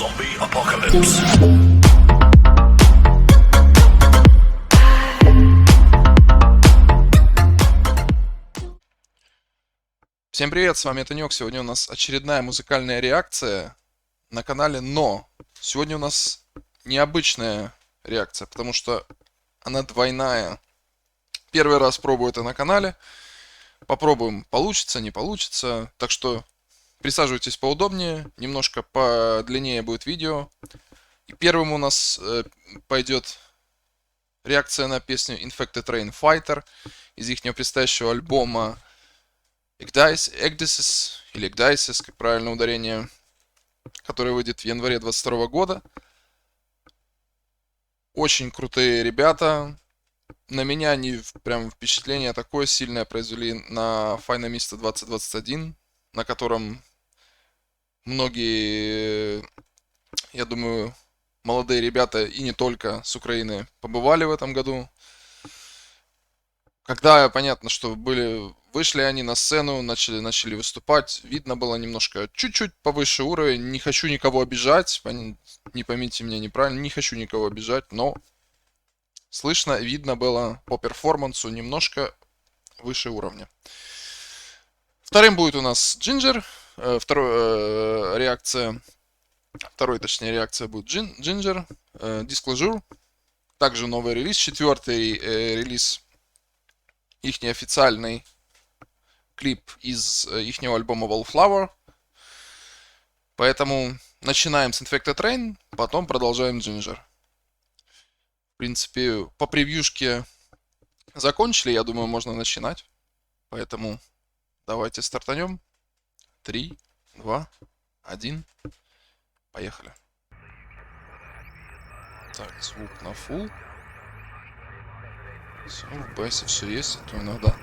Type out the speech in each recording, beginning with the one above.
Zombie apocalypse. Всем привет, с вами Танек. Сегодня у нас очередная музыкальная реакция на канале, но сегодня у нас необычная реакция, потому что она двойная. Первый раз пробую это на канале. Попробуем, получится, не получится. Так что присаживайтесь поудобнее, немножко подлиннее будет видео. И первым у нас пойдет реакция на песню Infected Rain Fighter из их предстоящего альбома Ecdysis, или Ecdysis, как правильно ударение, который выйдет в январе 2022 года. Очень крутые ребята. На меня они прям впечатление такое сильное произвели на Finamista 2021, на котором многие, я думаю, молодые ребята и не только с Украины побывали в этом году. Когда понятно, что вышли они на сцену, начали выступать, видно было немножко чуть-чуть повыше уровень. Не хочу никого обижать, не поймите меня неправильно, не хочу никого обижать, но слышно, видно было по перформансу немножко выше уровня. Вторым будет у нас Ginger, вторая реакция будет Ginger, Disclosure, также новый релиз, четвертый релиз, их неофициальный клип из ихнего альбома Wallflower. Поэтому начинаем с Infected Rain, потом продолжаем Ginger. В принципе, по превьюшке закончили, я думаю, можно начинать. Поэтому давайте стартанем. 3, 2, 1. Поехали. Так, звук на full. Все, в бейсе все есть, а то иногда.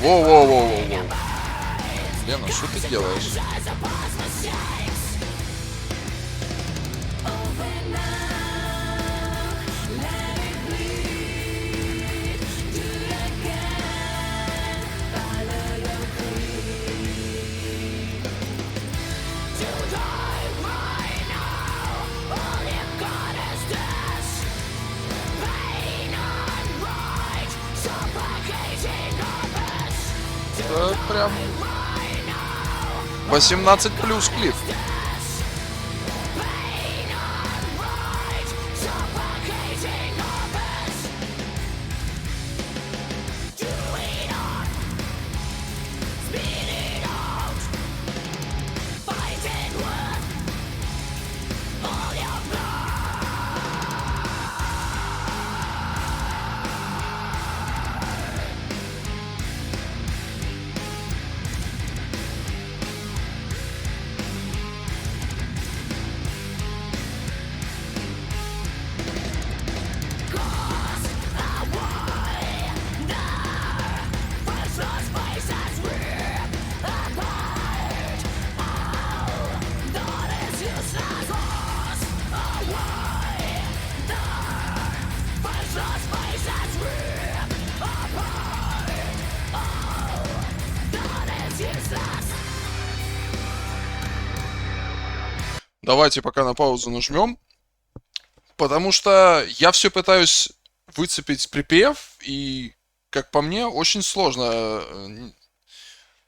Воу-воу-воу-воу-воу. Лена, что ты делаешь? Это прям 18 плюс клип. Давайте пока на паузу нажмем. Потому что я все пытаюсь выцепить припев, и, как по мне, очень сложно.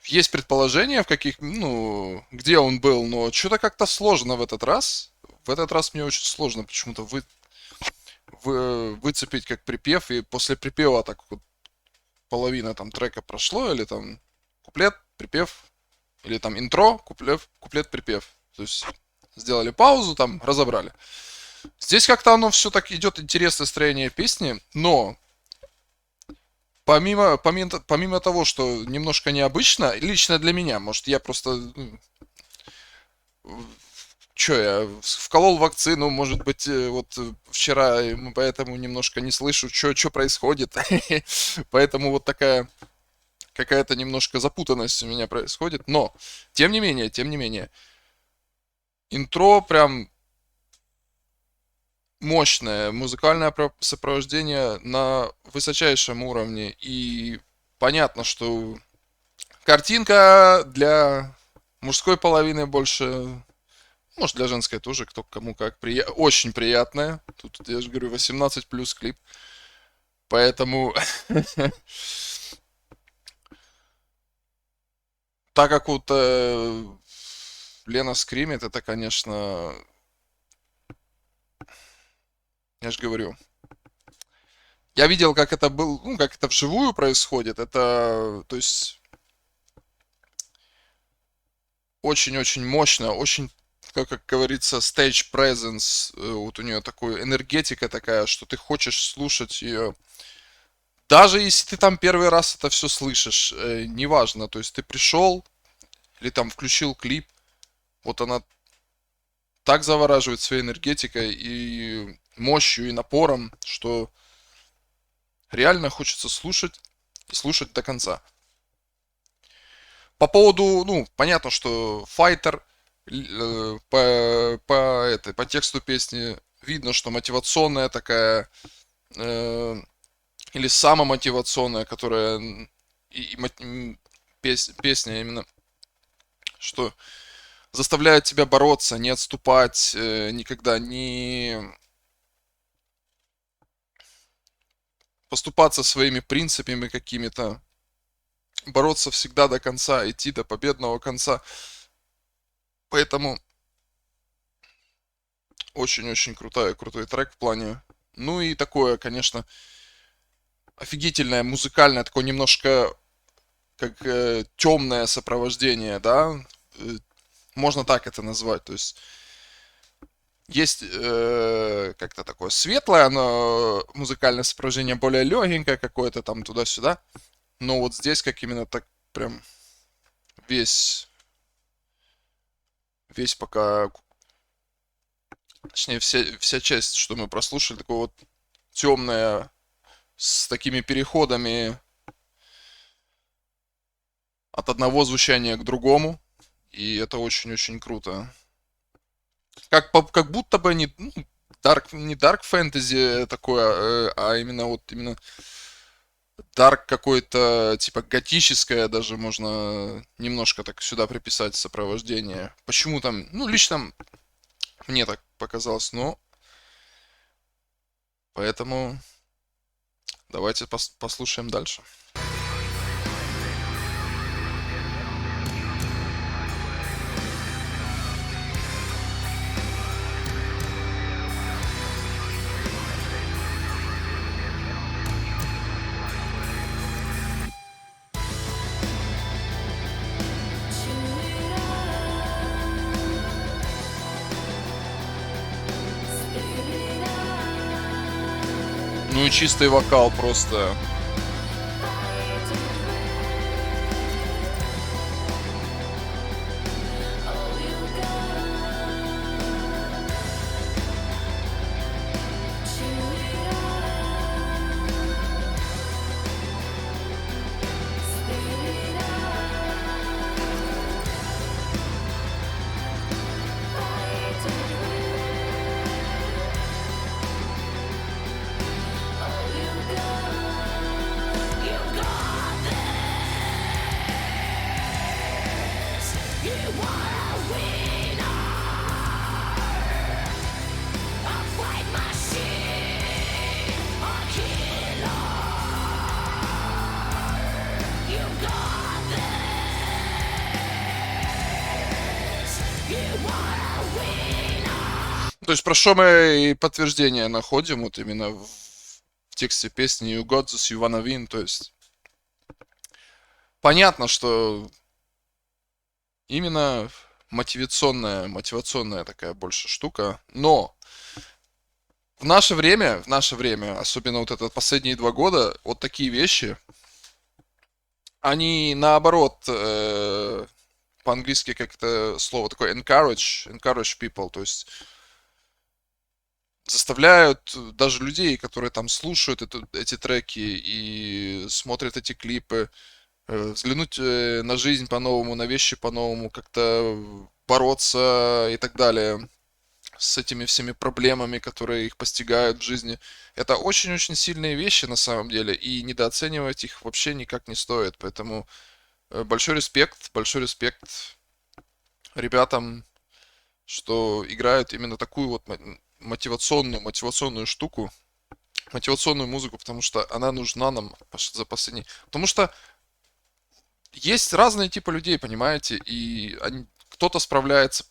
Есть предположения, в каких, ну, где он был, но что-то как-то сложно в этот раз. В этот раз мне очень сложно почему-то выцепить как припев, и после припева так вот половина там трека прошло, или там куплет, припев, или там интро, куплет, припев. То есть сделали паузу, там разобрали. Здесь как-то оно все так идет, интересное строение песни, но помимо того, что немножко необычно, лично для меня, может, я просто, что я вколол вакцину, может быть, вот вчера, и поэтому немножко не слышу, что происходит. Поэтому вот такая какая-то немножко запутанность у меня происходит. Но, тем не менее, интро прям мощное, музыкальное сопровождение на высочайшем уровне. И понятно, что картинка для мужской половины больше, может, для женской тоже, кто кому как. Очень приятная. Тут, я же говорю, 18 плюс клип. Поэтому, так как вот Лена скримит, это, конечно, я же говорю, я видел, как это был, ну, как это вживую происходит. Это, то есть, очень-очень мощно, очень, как говорится, stage presence. Вот у нее такая энергетика такая, что ты хочешь слушать ее. Даже если ты там первый раз это все слышишь, неважно, то есть ты пришел или там включил клип, вот она так завораживает своей энергетикой и мощью, и напором, что реально хочется слушать и слушать до конца. По поводу, ну, понятно, что Fighter по тексту песни видно, что мотивационная такая, э, или самомотивационная, которая песня именно, что заставляет тебя бороться, не отступать, никогда не поступаться своими принципами какими-то, бороться всегда до конца, идти до победного конца. Поэтому очень-очень крутой трек в плане. Ну и такое, конечно, офигительное музыкальное, такое немножко как темное сопровождение, да, Э, можно так это назвать. То есть есть как-то такое светлое, но музыкальное сопровождение более легенькое какое-то там туда-сюда. Но вот здесь как именно так прям весь, весь пока, точнее вся часть, что мы прослушали, такое вот темное, с такими переходами от одного звучания к другому. И это очень-очень круто. Как будто бы не, ну, не dark fantasy такое, а именно вот именно dark какой-то, типа готическое даже можно немножко так сюда приписать сопровождение. Почему там, ну, лично мне так показалось, но поэтому давайте послушаем дальше. Ну и чистый вокал просто. то есть про что мы и подтверждение находим вот именно в тексте песни You Got This, You Wanna Win, то есть понятно, что именно мотивационная такая больше штука, но в наше время, особенно вот это последние 2 года, вот такие вещи, они наоборот, по-английски как это слово такое encourage people, то есть заставляют даже людей, которые там слушают эти треки и смотрят эти клипы, взглянуть на жизнь по-новому, на вещи по-новому, как-то бороться и так далее с этими всеми проблемами, которые их постигают в жизни. Это очень-очень сильные вещи на самом деле, и недооценивать их вообще никак не стоит. Поэтому большой респект ребятам, что играют именно такую вот мотивационную штуку, мотивационную музыку, потому что она нужна нам за последний. Потому что есть разные типы людей, понимаете, и кто-то справляется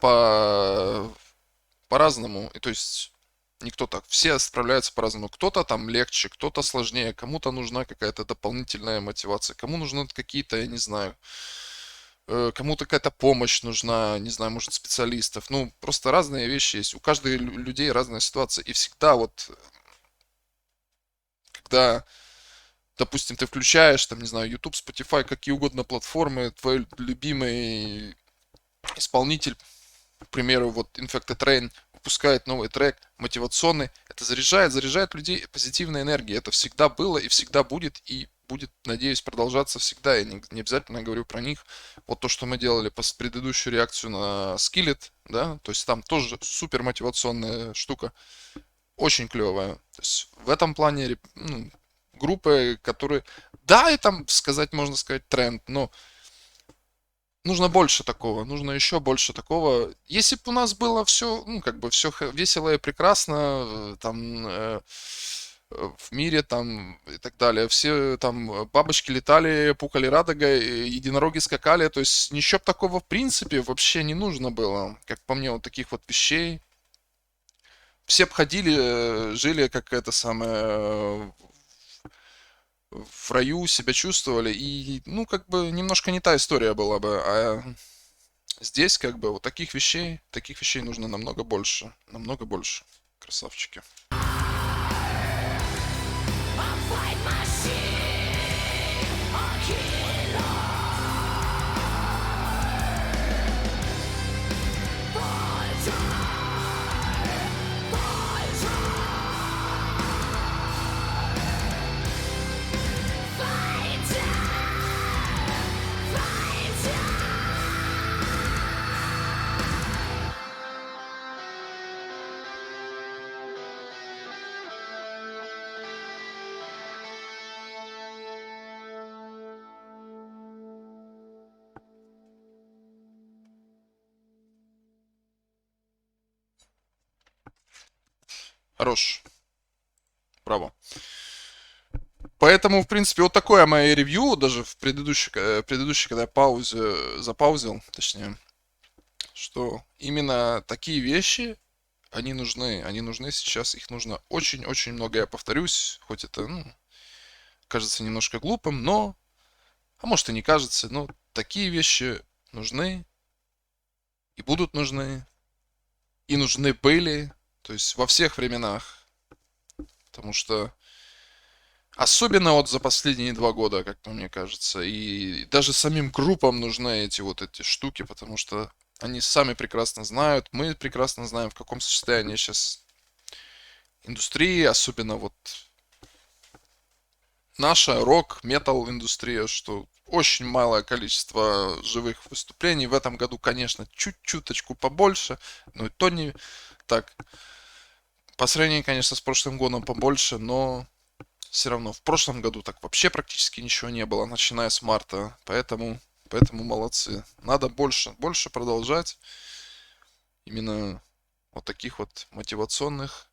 по-разному, и то есть никто так, все справляются по-разному. Кто-то там легче, кто-то сложнее, кому-то нужна какая-то дополнительная мотивация, кому нужны какие-то, я не знаю, кому-то какая-то помощь нужна, не знаю, может, специалистов. Ну, просто разные вещи есть. У каждой людей разная ситуация. И всегда вот, когда, допустим, ты включаешь, там, не знаю, YouTube, Spotify, какие угодно платформы, твой любимый исполнитель, к примеру, вот Infected Rain выпускает новый трек, мотивационный, это заряжает людей позитивной энергией. Это всегда было и всегда будет, и будет, надеюсь, продолжаться всегда. Я не обязательно говорю про них. Вот то, что мы делали предыдущую реакцию на Skillet, да, то есть там тоже супер мотивационная штука, очень клевая. То есть в этом плане ну, группы, которые, да, и там сказать, можно сказать, тренд, но нужно больше такого, нужно еще больше такого. Если бы у нас было все, ну, как бы все весело и прекрасно, в мире там и так далее, все там бабочки летали, пукали радугой, единороги скакали, то есть ничего б такого в принципе вообще не нужно было, как по мне, вот таких вот вещей. Все б ходили, жили как это самое, в раю себя чувствовали, и, ну, как бы немножко не та история была бы, а здесь как бы вот таких вещей нужно намного больше. Намного больше. Красавчики. Хорош. Браво. Поэтому, в принципе, вот такое мое ревью, даже в предыдущий, когда я запаузил, точнее, что именно такие вещи, они нужны сейчас, их нужно очень-очень много, я повторюсь, хоть это, ну, кажется немножко глупым, но, а может и не кажется, но такие вещи нужны и будут нужны, и нужны были, то есть во всех временах, потому что особенно вот за последние 2 года, как мне кажется, и даже самим группам нужны эти штуки, потому что они сами прекрасно знают, мы прекрасно знаем, в каком состоянии сейчас индустрия, особенно вот наша рок-метал индустрия, что очень малое количество живых выступлений. В этом году, конечно, чуть-чуточку побольше, но и то не так. По сравнению, конечно, с прошлым годом побольше, но все равно в прошлом году так вообще практически ничего не было, начиная с марта. Поэтому молодцы. Надо больше продолжать именно вот таких вот мотивационных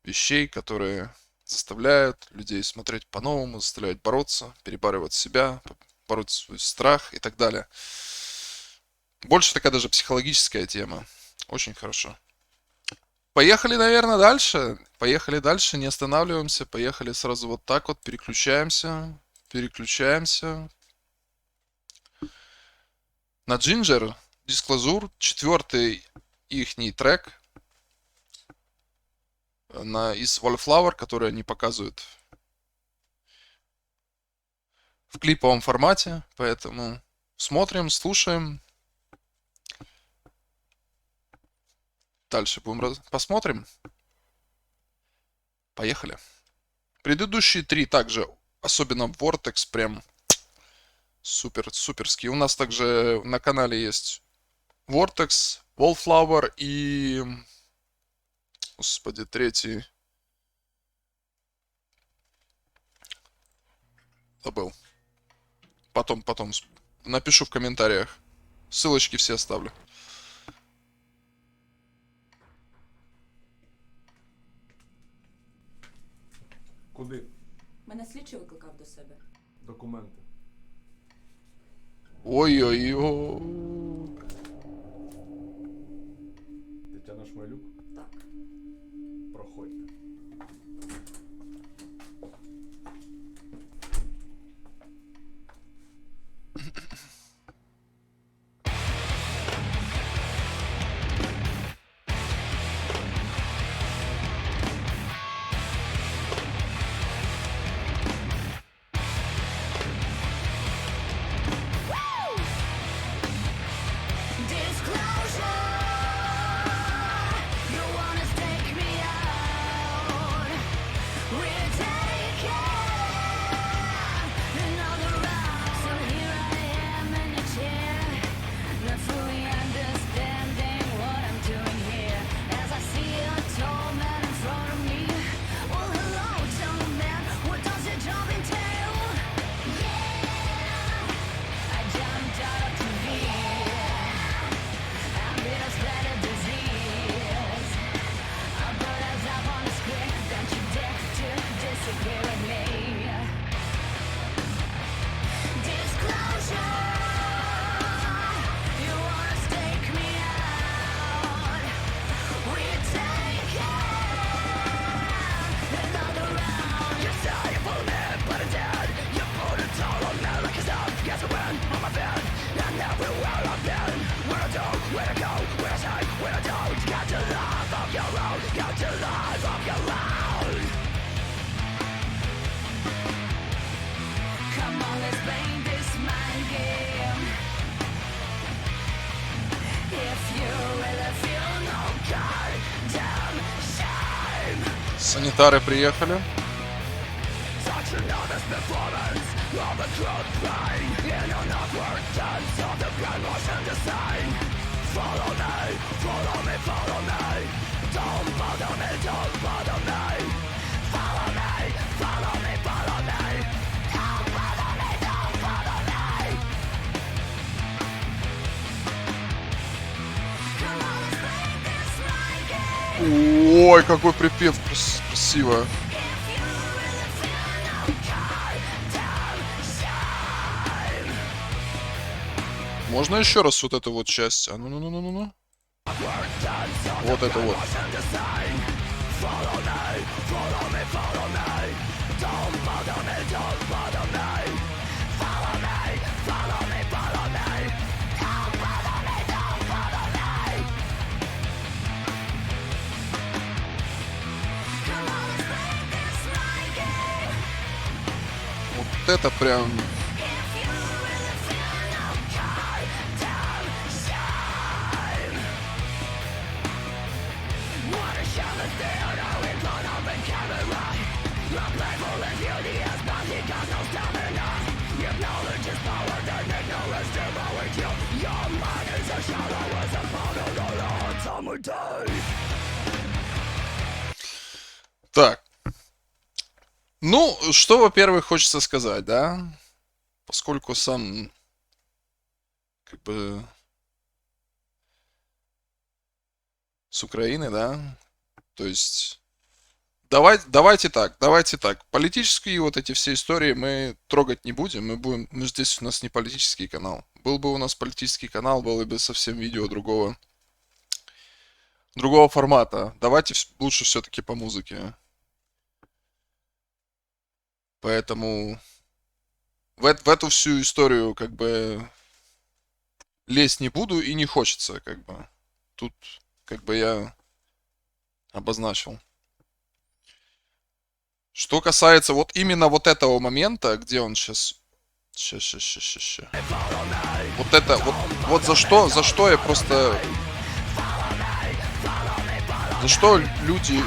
вещей, которые заставляют людей смотреть по-новому, заставляют бороться, перебарывать себя, бороть свой страх и так далее. Больше такая даже психологическая тема. Очень хорошо. Поехали, наверное, дальше. Поехали дальше, не останавливаемся. Поехали сразу вот так вот, переключаемся. Переключаемся. На Ginger, Disclosure, 4-й ихний трек из Wallflower, который они показывают в клиповом формате, поэтому смотрим, слушаем. Дальше посмотрим. Поехали. Предыдущие 3 также, особенно Vortex, прям суперские. У нас также на канале есть Vortex, Wallflower и... Господи, 3-й. Забыл. Потом напишу в комментариях. Ссылочки все оставлю. Куди? Мене слідчий викликав до себе. Документи. Ой-ой-ой. Тетяна Шмелюк, Так. проходьте. Санитары приехали. Ой, какой припев красиво. Можно еще раз вот эту вот часть? А ну. Вот это вот. Вот это прям... Так. Ну, что, во-первых, хочется сказать, да? Поскольку сам, как бы, с Украины, да? То есть, давайте так. Политические вот эти все истории мы трогать не будем. Мы здесь, у нас не политический канал. Был бы у нас политический канал, было бы совсем видео другого формата. Давайте лучше все-таки по музыке. Поэтому в эту всю историю как бы лезть не буду и не хочется, как бы. Тут как бы я обозначил. Что касается вот именно вот этого момента, где он сейчас... Ща. Вот это, вот за что я просто... За что люди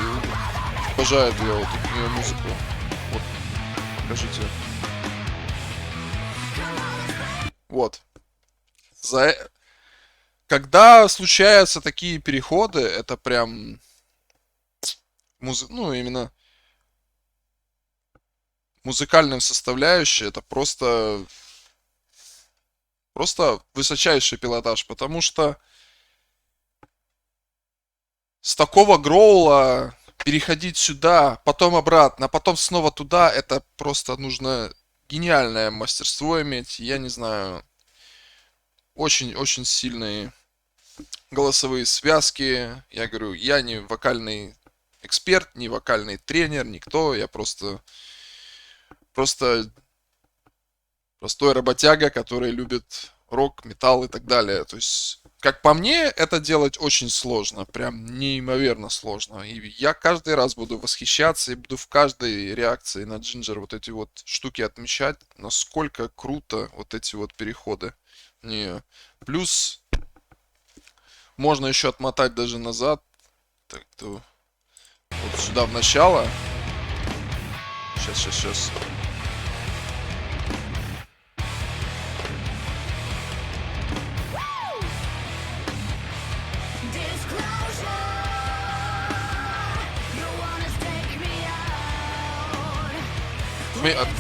обожают ее, вот, ее музыку? Вот, покажите. Вот. Когда случаются такие переходы, это прям... Ну, именно... Музыкальная составляющая, это просто высочайший пилотаж, потому что с такого гроула переходить сюда, потом обратно, а потом снова туда, это просто нужно гениальное мастерство иметь, я не знаю, очень-очень сильные голосовые связки. Я говорю, я не вокальный эксперт, не вокальный тренер, никто, я просто простой работяга, который любит рок, металл и так далее. То есть, как по мне, это делать очень сложно, прям неимоверно сложно. И я каждый раз буду восхищаться и буду в каждой реакции на Джинджер вот эти вот штуки отмечать, насколько круто вот эти вот переходы. Не. Плюс можно еще отмотать даже назад. Так, то вот сюда в начало. Сейчас.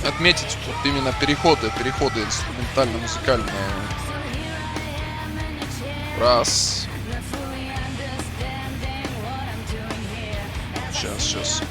Отметить тут именно переходы инструментально-музыкальные. Раз. Сейчас. Сейчас.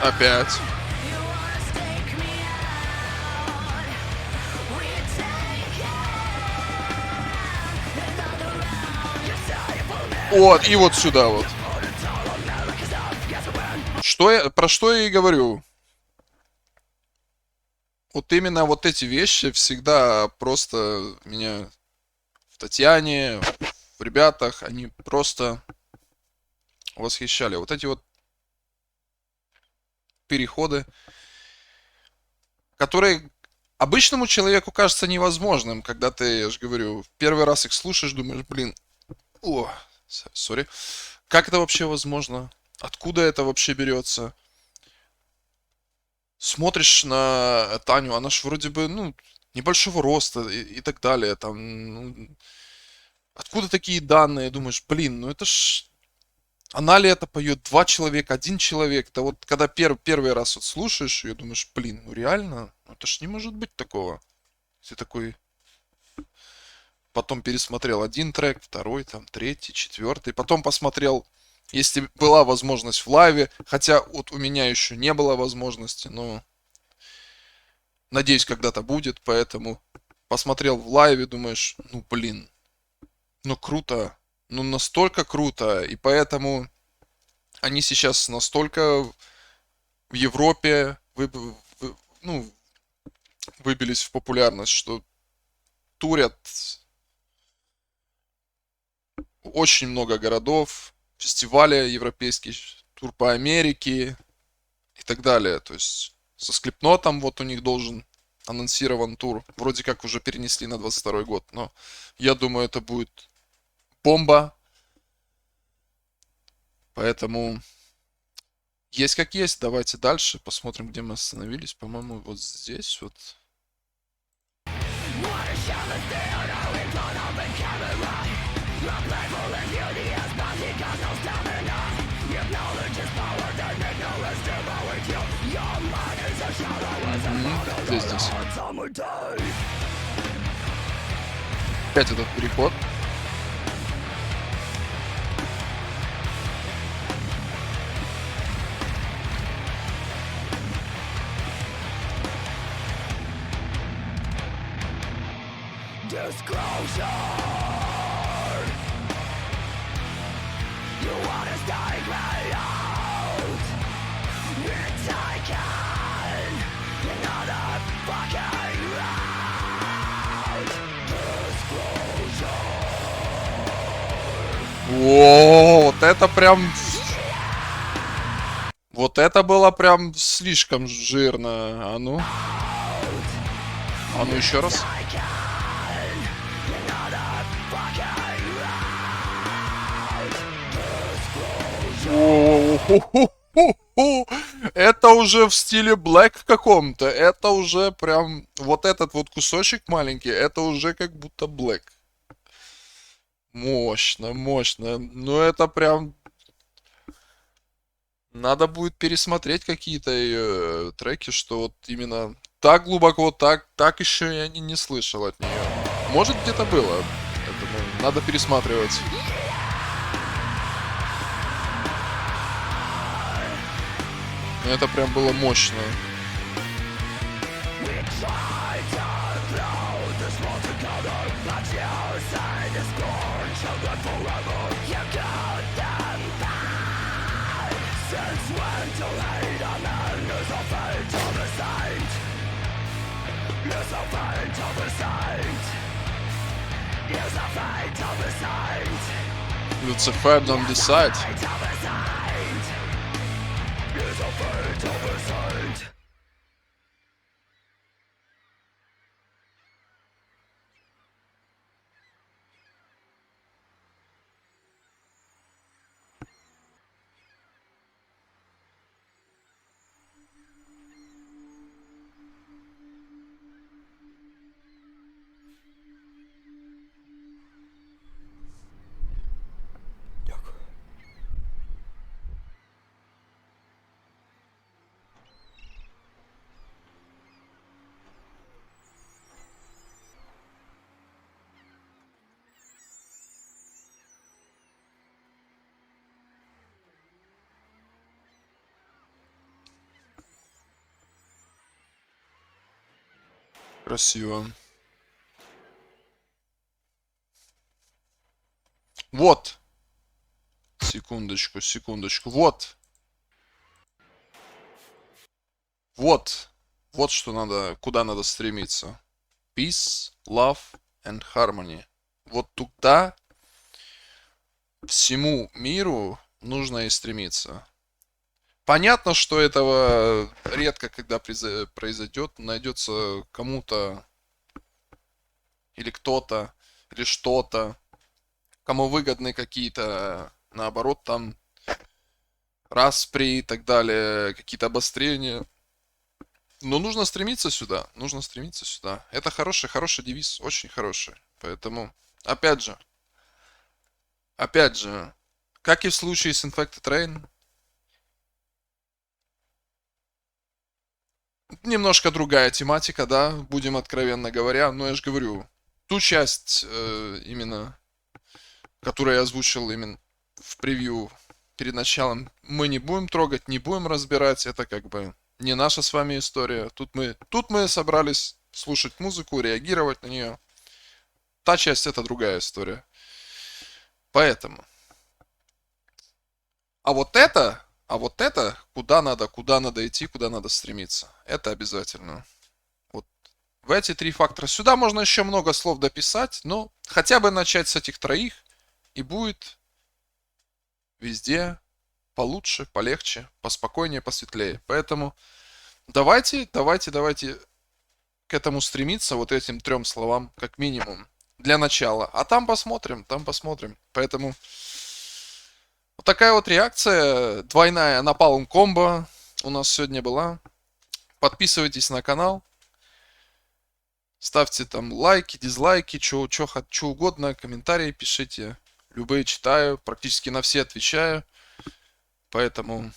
Опять. Вот, и вот сюда вот. Про что я и говорю. Вот именно вот эти вещи всегда просто меня в Татьяне, в ребятах, они просто восхищали. Вот эти вот переходы, которые обычному человеку кажется невозможным, когда ты, я же говорю, первый раз их слушаешь, думаешь, блин, сори, как это вообще возможно? Откуда это вообще берется? Смотришь на Таню, она ж вроде бы, ну, небольшого роста и так далее, там, ну, откуда такие данные? Думаешь, блин, ну это ж... Она ли это поет? 2 человека, 1 человек? Да вот когда первый раз вот слушаешь ее, думаешь, блин, ну реально? Ну это ж не может быть такого. Ты такой... Потом пересмотрел один трек, второй, там, третий, четвертый. Потом посмотрел, если была возможность в лайве. Хотя вот у меня еще не было возможности, но... Надеюсь, когда-то будет, поэтому... Посмотрел в лайве, думаешь, ну блин, ну круто. Ну настолько круто. И поэтому они сейчас настолько в Европе выбились в популярность, что турят очень много городов, фестивали европейские, тур по Америке и так далее. То есть со Слипнотом вот у них должен анонсирован тур. Вроде как уже перенесли на 22 год, но я думаю, это будет бомба. Поэтому есть как есть. Давайте дальше посмотрим, где мы остановились. По-моему, вот здесь вот. здесь. Опять этот переход. О, вот это прям... Вот это было прям слишком жирно. А ну. А ну еще раз. О-хо-хо-хо-хо. Это уже в стиле Black в каком-то. Это уже прям... Вот этот вот кусочек маленький, это уже как будто Black. Мощно, мощно. Ну это прям... Надо будет пересмотреть какие-то ее треки, что вот именно так глубоко, так еще я не слышал от нее. Может где-то было. Поэтому надо пересматривать. Но это прям было мощно. Lucifer don't decide. Красиво. Вот. Секундочку, секундочку. Вот. Вот. Вот что надо, куда надо стремиться. Peace, love and harmony. Вот туда всему миру нужно и стремиться. Понятно, что этого редко когда произойдет, найдется кому-то или кто-то, или что-то, кому выгодны какие-то, наоборот, там распри и так далее, какие-то обострения. Но нужно стремиться сюда, нужно стремиться сюда. Это хороший девиз, очень хороший. Поэтому, опять же, как и в случае с Infected Rain, немножко другая тематика, да, будем откровенно говоря, но я же говорю, ту часть именно, которую я озвучил именно в превью перед началом, мы не будем трогать, не будем разбирать, это как бы не наша с вами история. Тут мы собрались слушать музыку, реагировать на нее. Та часть это другая история. Поэтому. А вот это, куда надо идти, куда надо стремиться. Это обязательно. Вот в эти три фактора. Сюда можно еще много слов дописать, но хотя бы начать с этих троих, и будет везде получше, полегче, поспокойнее, посветлее. Поэтому давайте к этому стремиться, вот этим трем словам, как минимум, для начала. А там посмотрим. Поэтому вот такая вот реакция, двойная Napalm комбо у нас сегодня была. Подписывайтесь на канал, ставьте там лайки, дизлайки, что угодно, комментарии пишите. Любые читаю, практически на все отвечаю. Поэтому,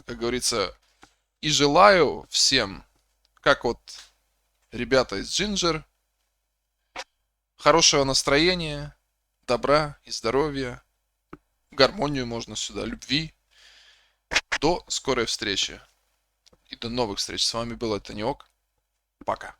как говорится, И желаю всем, как вот ребята из Ginger, хорошего настроения, добра и здоровья, гармонию можно сюда, любви. До скорой встречи. И до новых встреч. С вами был Танек. Пока.